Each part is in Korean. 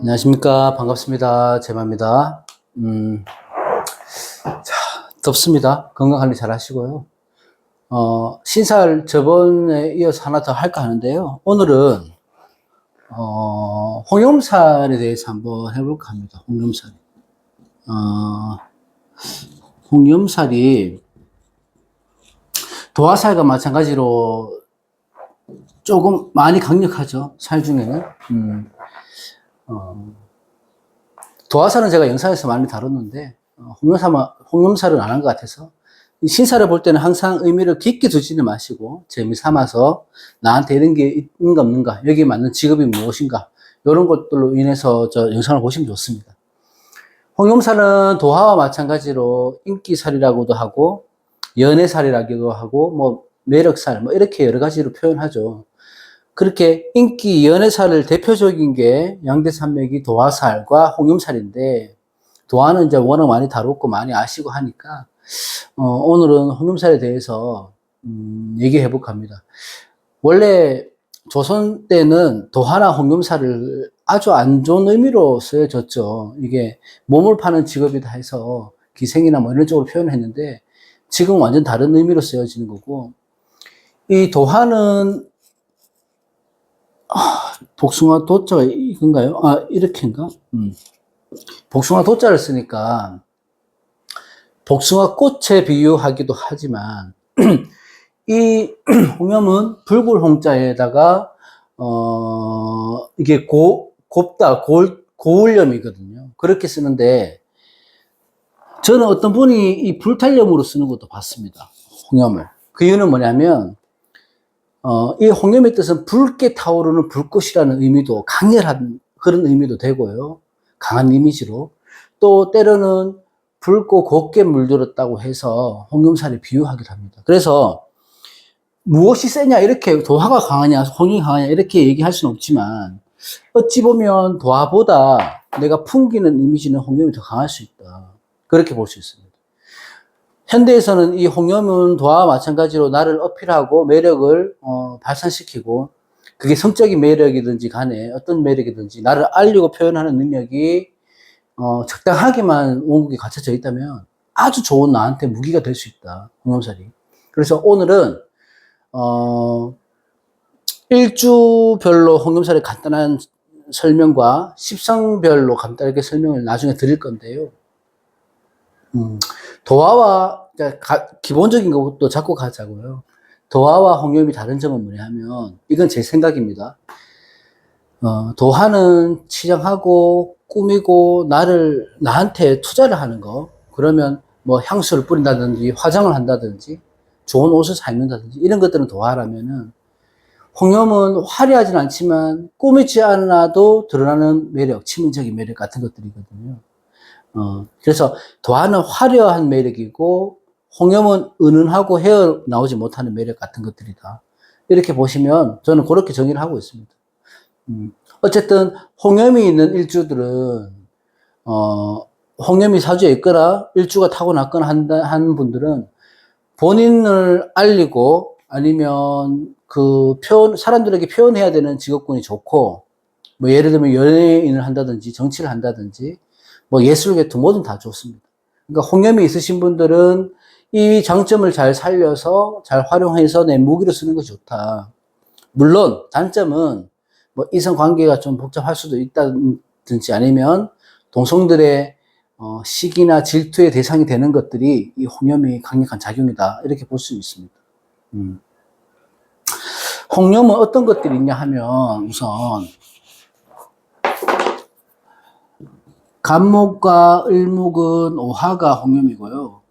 안녕하십니까. 반갑습니다. 제마입니다. 자, 덥습니다. 건강관리 잘 하시고요. 신살 저번에 이어서 하나 더 할까 하는데요. 오늘은, 홍염살에 대해서 한번 해볼까 합니다. 홍염살. 홍염살이 도화살과 마찬가지로 조금 많이 강력하죠. 살 중에는. 도화살은 제가 영상에서 많이 다뤘는데, 홍염살은 안 한 것 같아서, 이 신사를 볼 때는 항상 의미를 깊게 두지는 마시고, 재미 삼아서, 나한테 이런 게 있는가 없는가, 여기에 맞는 직업이 무엇인가, 이런 것들로 인해서 저 영상을 보시면 좋습니다. 홍염살은 도화와 마찬가지로 인기살이라고도 하고, 연애살이라고도 하고, 뭐, 매력살, 뭐, 이렇게 여러 가지로 표현하죠. 그렇게 인기 연애살을 대표적인 게 양대산맥이 도화살과 홍염살인데, 도화는 이제 워낙 많이 다뤘고 많이 아시고 하니까, 오늘은 홍염살에 대해서, 얘기해 볼까 합니다. 원래 조선 때는 도화나 홍염살을 아주 안 좋은 의미로 쓰여졌죠. 이게 몸을 파는 직업이다 해서 기생이나 뭐 이런 쪽으로 표현했는데, 지금 완전 다른 의미로 쓰여지는 거고, 이 도화는 복숭아 도자가 이건가요? 이렇게인가? 복숭아 도자를 쓰니까 복숭아 꽃에 비유하기도 하지만 이 홍염은 붉은 홍자에다가 이게 곱다 고울염이거든요. 그렇게 쓰는데 저는 어떤 분이 이 불탈염으로 쓰는 것도 봤습니다. 홍염을. 그 이유는 뭐냐면 이 홍염의 뜻은 붉게 타오르는 불꽃이라는 의미도 강렬한 그런 의미도 되고요. 강한 이미지로. 또 때로는 붉고 곱게 물들었다고 해서 홍염살에 비유하기도 합니다. 그래서 무엇이 세냐 이렇게 도화가 강하냐 홍염이 강하냐 이렇게 얘기할 수는 없지만 어찌 보면 도화보다 내가 풍기는 이미지는 홍염이 더 강할 수 있다. 그렇게 볼 수 있습니다. 현대에서는 이 홍염은 도화와 마찬가지로 나를 어필하고 매력을 발산시키고 그게 성적인 매력이든지 간에 어떤 매력이든지 나를 알리고 표현하는 능력이 적당하게만 원국에 갖춰져 있다면 아주 좋은 나한테 무기가 될 수 있다. 홍염살이. 그래서 오늘은 일주별로 홍염살의 간단한 설명과 십성별로 간단하게 설명을 나중에 드릴 건데요. 도화와 기본적인 것부터 잡고 가자고요. 도화와 홍염이 다른 점은 뭐냐 하면 이건 제 생각입니다. 도화는 치장하고 꾸미고 나한테 투자를 하는 거. 그러면 뭐 향수를 뿌린다든지 화장을 한다든지 좋은 옷을 사 입는다든지 이런 것들은 도화라면은 홍염은 화려하진 않지만 꾸미지 않아도 드러나는 매력, 치명적인 매력 같은 것들이거든요. 그래서 도화는 화려한 매력이고 홍염은 은은하고 헤어나오지 못하는 매력 같은 것들이다. 이렇게 보시면 저는 그렇게 정의를 하고 있습니다. 어쨌든 홍염이 있는 일주들은 홍염이 사주에 있거나 일주가 타고났거나 한 분들은 본인을 알리고 아니면 사람들에게 표현해야 되는 직업군이 좋고, 뭐 예를 들면 연예인을 한다든지 정치를 한다든지 뭐 예술계통 뭐든 다 좋습니다. 그러니까 홍염이 있으신 분들은 이 장점을 잘 살려서 잘 활용해서 내 무기로 쓰는 것이 좋다. 물론 단점은 뭐 이성 관계가 좀 복잡할 수도 있다든지 아니면 동성들의 시기나 질투의 대상이 되는 것들이 이 홍염이 강력한 작용이다. 이렇게 볼 수 있습니다. 홍염은 어떤 것들이 있냐 하면 우선 간목과 을목은 오화가 홍염이고요.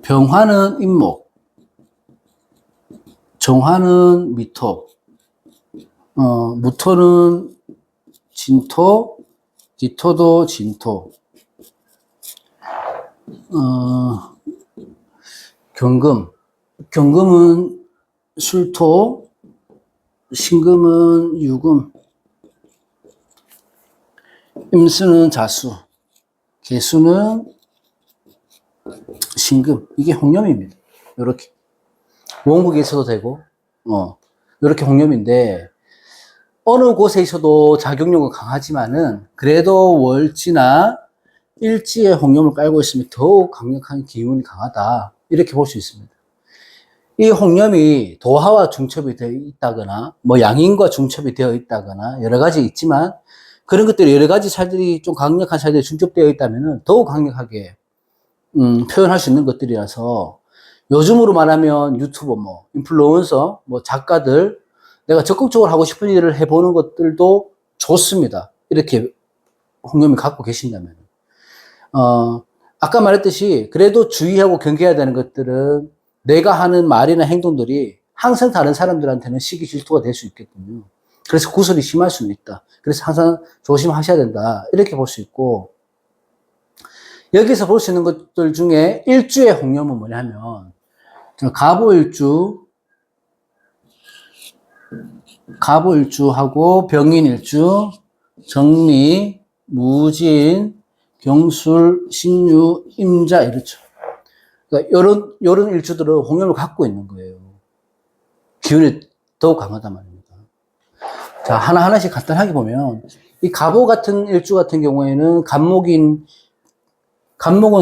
병화는 임목, 정화는 미토, 무토는 진토, 기토도 진토, 경금은 술토, 신금은 유금, 임수는 자수, 개수는 신금. 이게 홍염입니다. 요렇게. 원국에 있어도 되고, 요렇게 홍염인데, 어느 곳에 있어도 작용력은 강하지만은 그래도 월지나 일지에 홍염을 깔고 있으면 더욱 강력한 기운이 강하다. 이렇게 볼 수 있습니다. 이 홍염이 도화와 중첩이 되어 있다거나 뭐 양인과 중첩이 되어 있다거나 여러 가지 있지만 그런 것들이 여러 가지 살들이 좀 강력한 살들이 중첩되어 있다면 더욱 강력하게 표현할 수 있는 것들이라서 요즘으로 말하면 유튜버 뭐 인플루언서 뭐 작가들 내가 적극적으로 하고 싶은 일을 해보는 것들도 좋습니다. 이렇게 홍염이 갖고 계신다면 아까 말했듯이 그래도 주의하고 경계해야 되는 것들은 내가 하는 말이나 행동들이 항상 다른 사람들한테는 시기 질투가 될 수 있거든요. 그래서 구설이 심할 수는 있다. 그래서 항상 조심하셔야 된다. 이렇게 볼 수 있고 여기서 볼 수 있는 것들 중에 일주의 홍염은 뭐냐면 가보일주하고 병인일주, 정미, 무진, 경술, 신유, 임자 이렇죠. 그러니까 요런 일주들은 홍염을 갖고 있는 거예요. 기운이 더욱 강하단 말입니다. 자, 하나하나씩 간단하게 보면 이 갑오 같은 일주 같은 경우에는 갑목은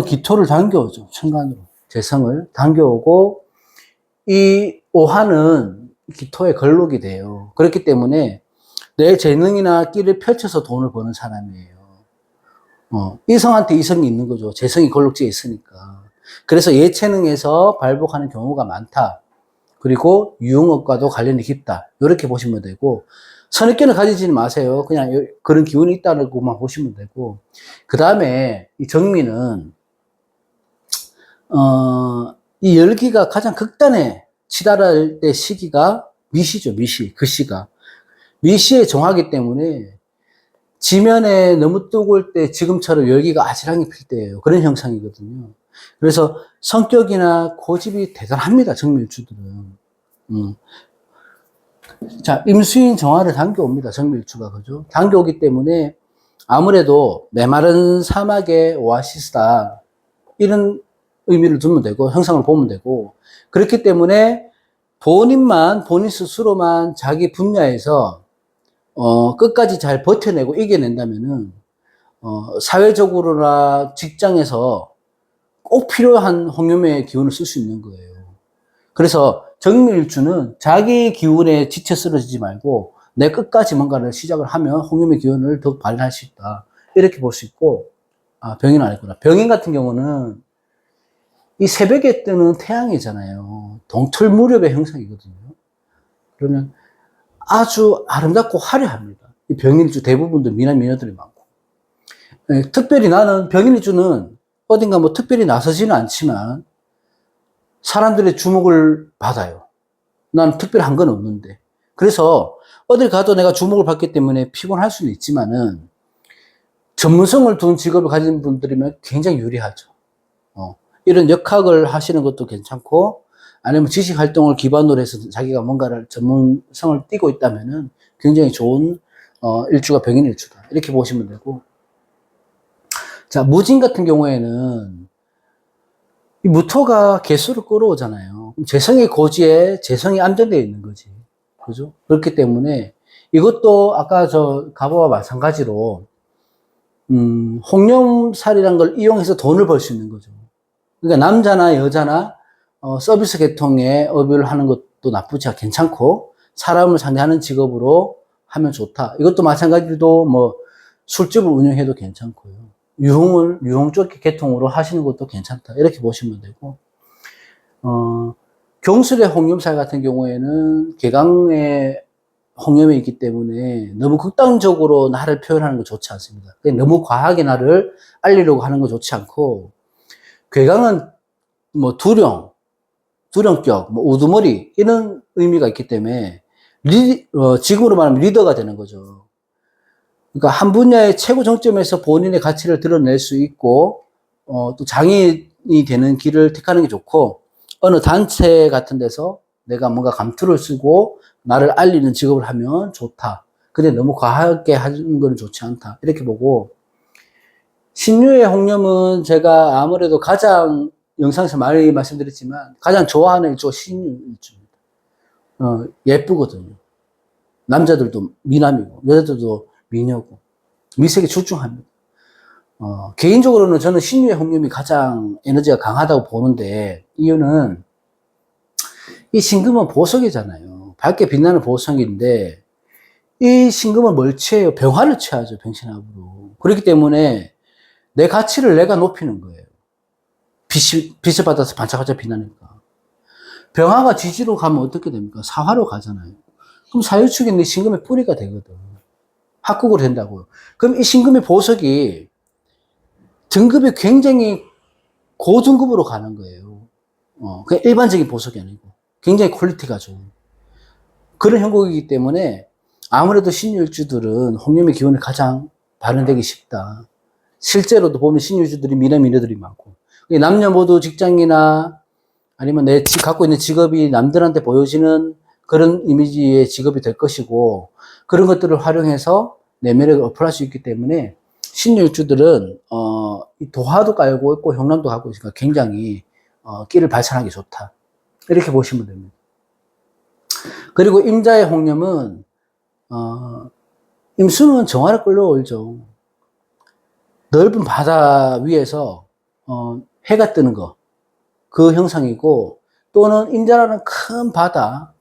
기토를 당겨오죠. 천간으로 재성을 당겨오고 이 오화는 기토의 걸록이 돼요. 그렇기 때문에 내 재능이나 끼를 펼쳐서 돈을 버는 사람이에요. 이성한테 이성이 있는 거죠. 재성이 걸록지에 있으니까. 그래서 예체능에서 발복하는 경우가 많다. 그리고 유흥업과도 관련이 깊다. 이렇게 보시면 되고 선입견을 가지지는 마세요. 그냥 그런 기운이 있다는 것만 보시면 되고 그 다음에 이 정미는 이 열기가 가장 극단에 치달을 때 시기가 미시죠. 미시. 그 시가 미시에 정하기 때문에 지면에 너무 뜨거울 때 지금처럼 열기가 아지랑이 필 때예요. 그런 형상이거든요. 그래서 성격이나 고집이 대단합니다. 정밀주들은. 자, 임수인 정화를 당겨옵니다. 정밀주가. 그죠? 당겨오기 때문에 아무래도 메마른 사막의 오아시스다. 이런 의미를 두면 되고, 형상을 보면 되고, 그렇기 때문에 본인 스스로만 자기 분야에서, 끝까지 잘 버텨내고 이겨낸다면은, 사회적으로나 직장에서 꼭 필요한 홍염의 기운을 쓸 수 있는 거예요. 그래서 정밀주는 자기 기운에 지쳐 쓰러지지 말고 내 끝까지 뭔가를 시작을 하면 홍염의 기운을 더 발휘할 수 있다. 이렇게 볼 수 있고, 병인 아니구나. 병인 같은 경우는 이 새벽에 뜨는 태양이잖아요. 동틀 무렵의 형상이거든요. 그러면 아주 아름답고 화려합니다. 이 병인일주 대부분도 미남 미녀들이 많고. 특별히 나는 병인일주는 어딘가 뭐 특별히 나서지는 않지만 사람들의 주목을 받아요. 난 특별한 건 없는데. 그래서 어딜 가도 내가 주목을 받기 때문에 피곤할 수는 있지만은 전문성을 둔 직업을 가진 분들이면 굉장히 유리하죠. 이런 역학을 하시는 것도 괜찮고 아니면 지식 활동을 기반으로 해서 자기가 뭔가를 전문성을 띠고 있다면은 굉장히 좋은 일주가 병인 일주다. 이렇게 보시면 되고. 자, 무진 같은 경우에는 이 무토가 개수를 끌어오잖아요. 재성의 고지에 재성이 안정되어 있는 거지. 그죠? 그렇기 때문에 이것도 아까 가보와 마찬가지로, 홍염살이란 걸 이용해서 돈을 벌 수 있는 거죠. 그러니까 남자나 여자나, 서비스 계통의 업을 하는 것도 나쁘지 않고 괜찮고, 사람을 상대하는 직업으로 하면 좋다. 이것도 마찬가지로 뭐, 술집을 운영해도 괜찮고요. 유흥 쪽 계통으로 하시는 것도 괜찮다. 이렇게 보시면 되고, 경술의 홍염살 같은 경우에는 개강에 홍염이 있기 때문에 너무 극단적으로 나를 표현하는 거 좋지 않습니다. 너무 과하게 나를 알리려고 하는 거 좋지 않고, 괴강은 뭐 두령격, 뭐 우두머리, 이런 의미가 있기 때문에, 지금으로 말하면 리더가 되는 거죠. 그러니까 한 분야의 최고 정점에서 본인의 가치를 드러낼 수 있고, 또 장인이 되는 길을 택하는 게 좋고, 어느 단체 같은 데서 내가 뭔가 감투를 쓰고 나를 알리는 직업을 하면 좋다. 근데 너무 과하게 하는 건 좋지 않다. 이렇게 보고, 신유의 홍염은 제가 아무래도 가장 영상에서 많이 말씀드렸지만 가장 좋아하는 일주가 신유 일주입니다. 예쁘거든요. 남자들도 미남이고, 여자들도 미녀고, 미색이 출중합니다. 개인적으로는 저는 신유의 홍염이 가장 에너지가 강하다고 보는데, 이유는 이 신금은 보석이잖아요. 밝게 빛나는 보석인데, 이 신금은 뭘 취해요? 병화를 취하죠, 병신합으로. 그렇기 때문에 내 가치를 내가 높이는 거예요. 빛을 받아서 반짝반짝 빛나니까. 병화가 지지로 가면 어떻게 됩니까? 사화로 가잖아요. 그럼 사유축이 내 신금의 뿌리가 되거든. 합국으로 된다고요. 그럼 이 신금의 보석이 등급이 굉장히 고등급으로 가는 거예요. 그냥 일반적인 보석이 아니고 굉장히 퀄리티가 좋은 그런 형국이기 때문에 아무래도 신유일주들은 홍염의 기운을 가장 발현되기 쉽다. 실제로도 보면 신유일주들이 미남미녀들이 많고 남녀 모두 직장이나 아니면 내 갖고 있는 직업이 남들한테 보여지는 그런 이미지의 직업이 될 것이고 그런 것들을 활용해서 내 매력을 어플할 수 있기 때문에 신유일주들은 도화도 깔고 있고 형남도 갖고 있으니까 굉장히 끼를 발산하기 좋다. 이렇게 보시면 됩니다. 그리고 임자의 홍염은 임수는 정화를 끌어올죠. 넓은 바다 위에서 해가 뜨는 거, 그 형상이고 또는 임자라는 큰 바다,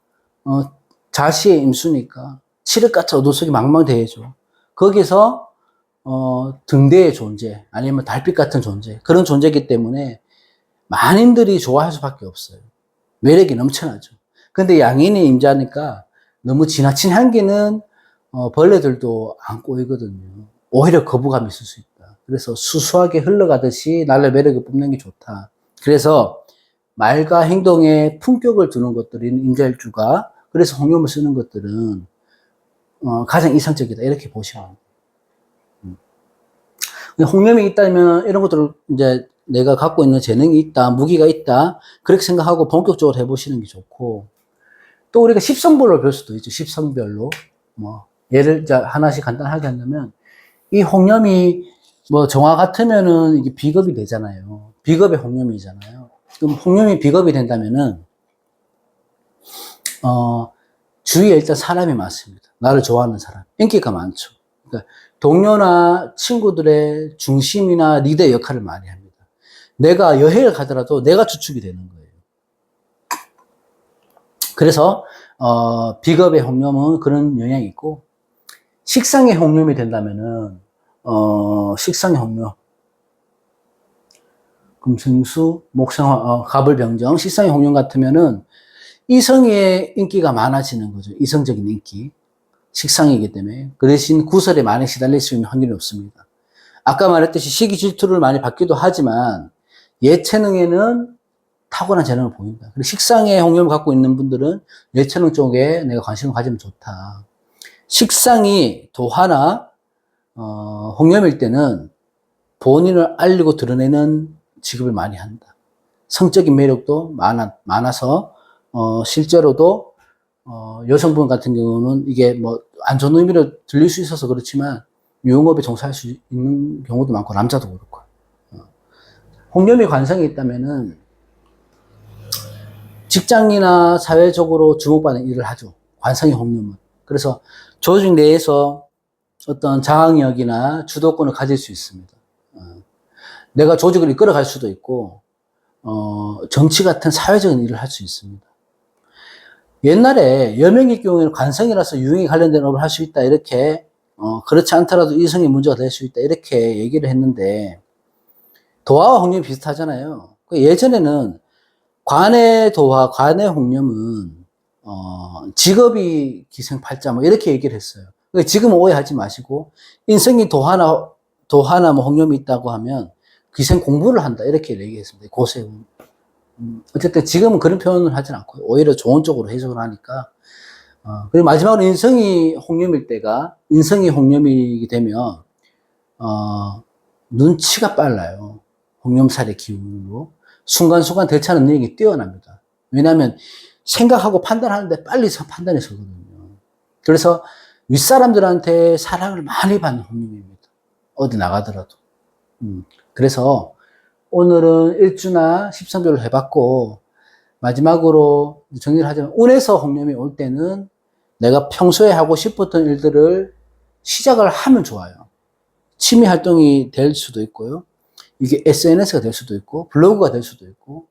자시의 임수니까 칠흑같이 어둠속이 망망대해죠. 거기서 등대의 존재 아니면 달빛 같은 존재 그런 존재이기 때문에 많은들이 좋아할 수밖에 없어요. 매력이 넘쳐나죠. 근데 양인이 임자니까 너무 지나친 향기는 벌레들도 안 꼬이거든요. 오히려 거부감이 있을 수 있다. 그래서 수수하게 흘러가듯이 날의 매력을 뿜는 게 좋다. 그래서 말과 행동에 품격을 두는 것들인 임자일주가 그래서 홍염을 쓰는 것들은 가장 이상적이다. 이렇게 보시면 됩니다. 홍염이 있다면 이런 것들을 이제 내가 갖고 있는 재능이 있다, 무기가 있다, 그렇게 생각하고 본격적으로 해보시는 게 좋고, 또 우리가 십성별로 볼 수도 있죠. 십성별로. 예를 하나씩 간단하게 한다면, 이 홍염이 정화 같으면은 이게 비겁이 되잖아요. 비겁의 홍염이잖아요. 그럼 홍염이 비겁이 된다면은, 주위에 일단 사람이 많습니다. 나를 좋아하는 사람. 인기가 많죠. 그러니까 동료나 친구들의 중심이나 리더의 역할을 많이 합니다. 내가 여행을 가더라도 내가 주축이 되는 거예요. 그래서 비겁의 홍염은 그런 영향이 있고 식상의 홍염이 된다면은 식상의 홍염 금생수 목상화 갑을병정 식상의 홍염 같으면은 이성의 인기가 많아지는 거죠. 이성적인 인기 식상이기 때문에 그 대신 구설에 많이 시달릴 수 있는 확률이 없습니다. 아까 말했듯이 시기 질투를 많이 받기도 하지만 예체능에는 탁월한 재능을 보인다. 그리고 식상의 홍염을 갖고 있는 분들은 예체능 쪽에 내가 관심을 가지면 좋다. 식상이 도화나 홍염일 때는 본인을 알리고 드러내는 직업을 많이 한다. 성적인 매력도 많아서 실제로도 여성분 같은 경우는 이게 안 좋은 의미로 들릴 수 있어서 그렇지만 유흥업에 종사할 수 있는 경우도 많고 남자도 그렇고 홍염이 관성이 있다면은 직장이나 사회적으로 주목받는 일을 하죠. 관성의 홍염은. 그래서 조직 내에서 어떤 장악력이나 주도권을 가질 수 있습니다. 내가 조직을 이끌어갈 수도 있고 정치 같은 사회적인 일을 할 수 있습니다. 옛날에 여명의 경우에는 관성이라서 유행에 관련된 업을 할 수 있다 이렇게 그렇지 않더라도 이성의 문제가 될 수 있다 이렇게 얘기를 했는데 도화와 홍염이 비슷하잖아요. 예전에는 관의 도화, 관의 홍염은 직업이 기생팔자 이렇게 얘기를 했어요. 지금은 오해하지 마시고 인성이 도화나 홍염이 있다고 하면 기생 공부를 한다 이렇게 얘기했습니다. 고세훈. 어쨌든 지금은 그런 표현을 하진 않고 오히려 좋은 쪽으로 해석을 하니까 그리고 마지막으로 인성이 홍염이게 되면 눈치가 빨라요. 홍염살의 기운으로 순간순간 대처하는 능력이 뛰어납니다. 왜냐하면 생각하고 판단하는데 빨리 판단이 서거든요. 그래서 윗사람들한테 사랑을 많이 받는 홍염입니다. 어디 나가더라도. 그래서 오늘은 일주나 십성별로 해봤고 마지막으로 정리를 하자면 운에서 홍염이 올 때는 내가 평소에 하고 싶었던 일들을 시작을 하면 좋아요. 취미 활동이 될 수도 있고요. 이게 SNS가 될 수도 있고, 블로그가 될 수도 있고,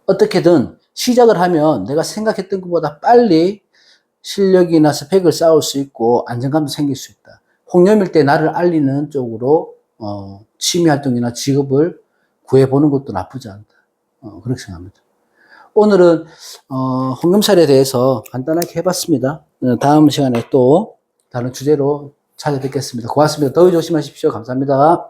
어떻게든 시작을 하면 내가 생각했던 것보다 빨리 실력이나 스펙을 쌓을 수 있고, 안정감도 생길 수 있다. 홍염일 때 나를 알리는 쪽으로, 취미 활동이나 직업을 구해보는 것도 나쁘지 않다. 그렇게 생각합니다. 오늘은, 홍염살에 대해서 간단하게 해봤습니다. 다음 시간에 또 다른 주제로 찾아뵙겠습니다. 고맙습니다. 더위 조심하십시오. 감사합니다.